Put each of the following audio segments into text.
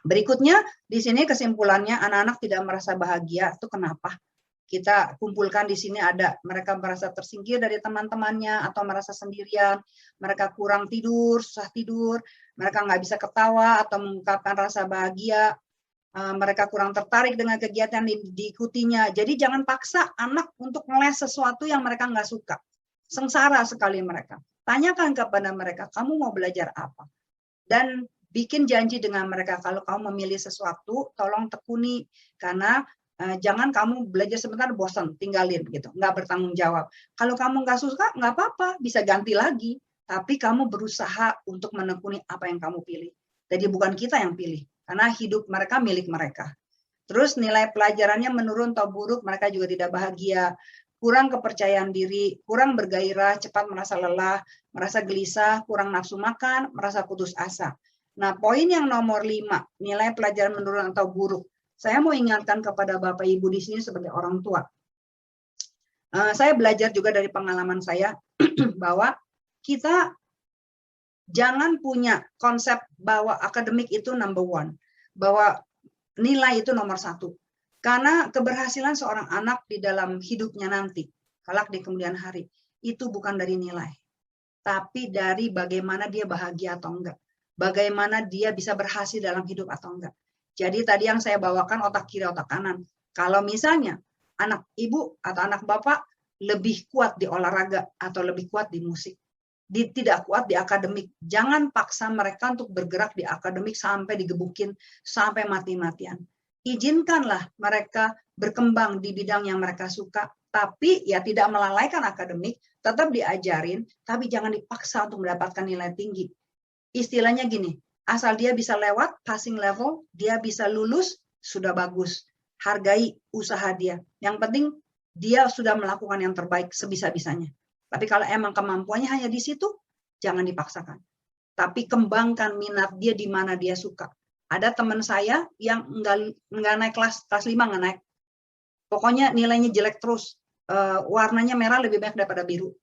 Berikutnya, di sini kesimpulannya anak-anak tidak merasa bahagia. Itu kenapa? Kita kumpulkan di sini ada mereka merasa tersingkir dari teman-temannya atau merasa sendirian, mereka kurang tidur, susah tidur, mereka nggak bisa ketawa atau mengungkapkan rasa bahagia, mereka kurang tertarik dengan kegiatan yang diikutinya. Jadi jangan paksa anak untuk ngeles sesuatu yang mereka nggak suka. Sengsara sekali mereka. Tanyakan kepada mereka, kamu mau belajar apa? Dan bikin janji dengan mereka, kalau kamu memilih sesuatu, tolong tekuni, karena jangan kamu belajar sebentar bosan, tinggalin gitu, nggak bertanggung jawab. Kalau kamu nggak suka, nggak apa-apa, bisa ganti lagi. Tapi kamu berusaha untuk menekuni apa yang kamu pilih. Jadi bukan kita yang pilih, karena hidup mereka milik mereka. Terus nilai pelajarannya menurun atau buruk, mereka juga tidak bahagia, kurang kepercayaan diri, kurang bergairah, cepat merasa lelah, merasa gelisah, kurang nafsu makan, merasa putus asa. Nah, poin yang nomor 5, nilai pelajaran menurun atau buruk. Saya mau ingatkan kepada Bapak Ibu di sini sebagai orang tua. Saya belajar juga dari pengalaman saya bahwa kita jangan punya konsep bahwa akademik itu number one, bahwa nilai itu nomor 1. Karena keberhasilan seorang anak di dalam hidupnya nanti, kelak di kemudian hari, itu bukan dari nilai, tapi dari bagaimana dia bahagia atau enggak. Bagaimana dia bisa berhasil dalam hidup atau enggak. Jadi tadi yang saya bawakan otak kiri, otak kanan. Kalau misalnya anak ibu atau anak bapak lebih kuat di olahraga atau lebih kuat di musik, tidak kuat di akademik, jangan paksa mereka untuk bergerak di akademik sampai digebukin, sampai mati-matian. Izinkanlah mereka berkembang di bidang yang mereka suka, tapi ya tidak melalaikan akademik, tetap diajarin, tapi jangan dipaksa untuk mendapatkan nilai tinggi. Istilahnya gini, asal dia bisa lewat passing level, dia bisa lulus, sudah bagus. Hargai usaha dia. Yang penting dia sudah melakukan yang terbaik sebisa-bisanya. Tapi kalau emang kemampuannya hanya di situ, jangan dipaksakan. Tapi kembangkan minat dia di mana dia suka. Ada teman saya yang nggak naik kelas 5 nggak naik. Pokoknya nilainya jelek terus. Warnanya merah lebih banyak daripada biru.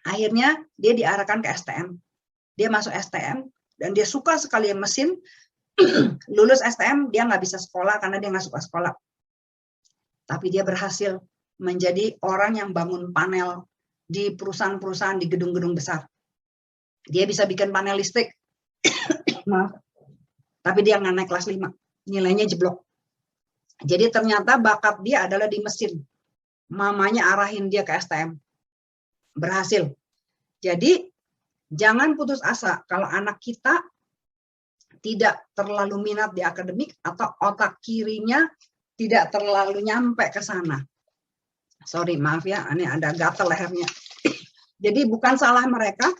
Akhirnya dia diarahkan ke STM. Dia masuk STM dan dia suka sekali mesin. Lulus STM dia nggak bisa sekolah karena dia nggak suka sekolah. Tapi dia berhasil menjadi orang yang bangun panel di perusahaan-perusahaan di gedung-gedung besar. Dia bisa bikin panel listrik. Maaf. Tapi dia nggak naik kelas 5. Nilainya jeblok. Jadi ternyata bakat dia adalah di mesin. Mamanya arahin dia ke STM. Berhasil. Jadi jangan putus asa kalau anak kita tidak terlalu minat di akademik atau otak kirinya tidak terlalu nyampe ke sana. Sorry, maaf ya, ini ada gatal lehernya. Jadi bukan salah mereka.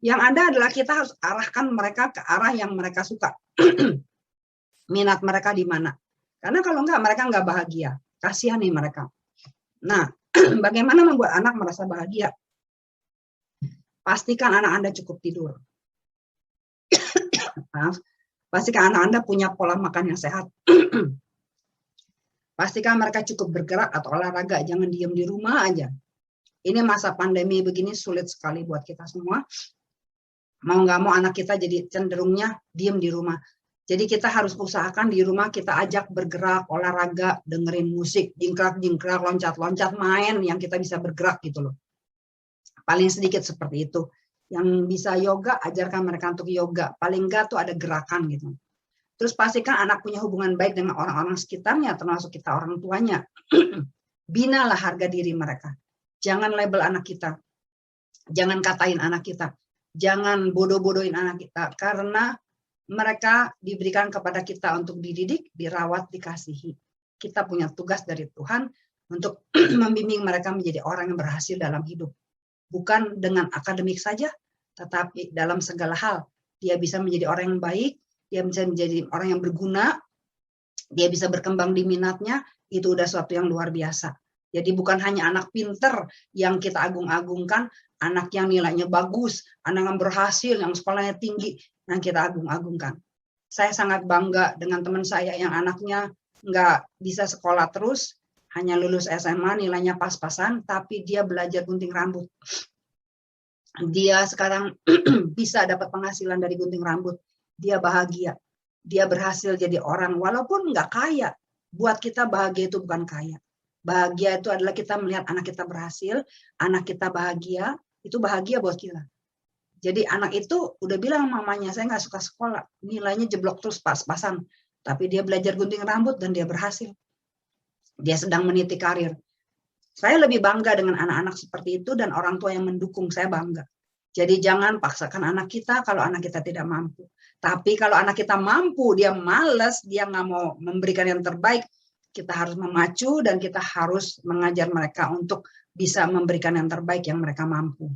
Yang ada adalah kita harus arahkan mereka ke arah yang mereka suka. Minat mereka di mana. Karena kalau enggak, mereka enggak bahagia. Kasihan nih mereka. Nah, bagaimana membuat anak merasa bahagia? Pastikan anak Anda cukup tidur. Pastikan anak Anda punya pola makan yang sehat. Pastikan mereka cukup bergerak atau olahraga. Jangan diam di rumah aja. Ini masa pandemi begini sulit sekali buat kita semua. Mau nggak mau anak kita jadi cenderungnya diam di rumah. Jadi kita harus usahakan di rumah kita ajak bergerak, olahraga, dengerin musik, jingkrak-jingkrak, loncat-loncat, main yang kita bisa bergerak gitu loh. Paling sedikit seperti itu. Yang bisa yoga, ajarkan mereka untuk yoga. Paling enggak tuh ada gerakan gitu. Terus pastikan anak punya hubungan baik dengan orang-orang sekitarnya, termasuk kita orang tuanya. Binalah harga diri mereka. Jangan label anak kita. Jangan katain anak kita. Jangan bodoh-bodohin anak kita. Karena mereka diberikan kepada kita untuk dididik, dirawat, dikasihi. Kita punya tugas dari Tuhan untuk membimbing mereka menjadi orang yang berhasil dalam hidup. Bukan dengan akademik saja, tetapi dalam segala hal. Dia bisa menjadi orang yang baik, dia bisa menjadi orang yang berguna, dia bisa berkembang di minatnya, itu udah suatu yang luar biasa. Jadi bukan hanya anak pinter yang kita agung-agungkan, anak yang nilainya bagus, anak yang berhasil, yang sekolahnya tinggi, yang kita agung-agungkan. Saya sangat bangga dengan teman saya yang anaknya nggak bisa sekolah terus, hanya lulus SMA, nilainya pas-pasan, tapi dia belajar gunting rambut. Dia sekarang bisa dapat penghasilan dari gunting rambut. dia bahagia, dia berhasil jadi orang walaupun nggak kaya. Buat kita bahagia itu bukan kaya. Bahagia itu adalah kita melihat anak kita berhasil, anak kita bahagia, itu bahagia buat kita. Jadi anak itu udah bilang mamanya, saya nggak suka sekolah, nilainya jeblok terus pas-pasan. Tapi dia belajar gunting rambut dan dia berhasil. Dia sedang meniti karir. Saya lebih bangga dengan anak-anak seperti itu dan orang tua yang mendukung, saya bangga. Jadi jangan paksakan anak kita kalau anak kita tidak mampu. Tapi kalau anak kita mampu, dia malas, dia nggak mau memberikan yang terbaik, kita harus memacu dan kita harus mengajar mereka untuk bisa memberikan yang terbaik yang mereka mampu.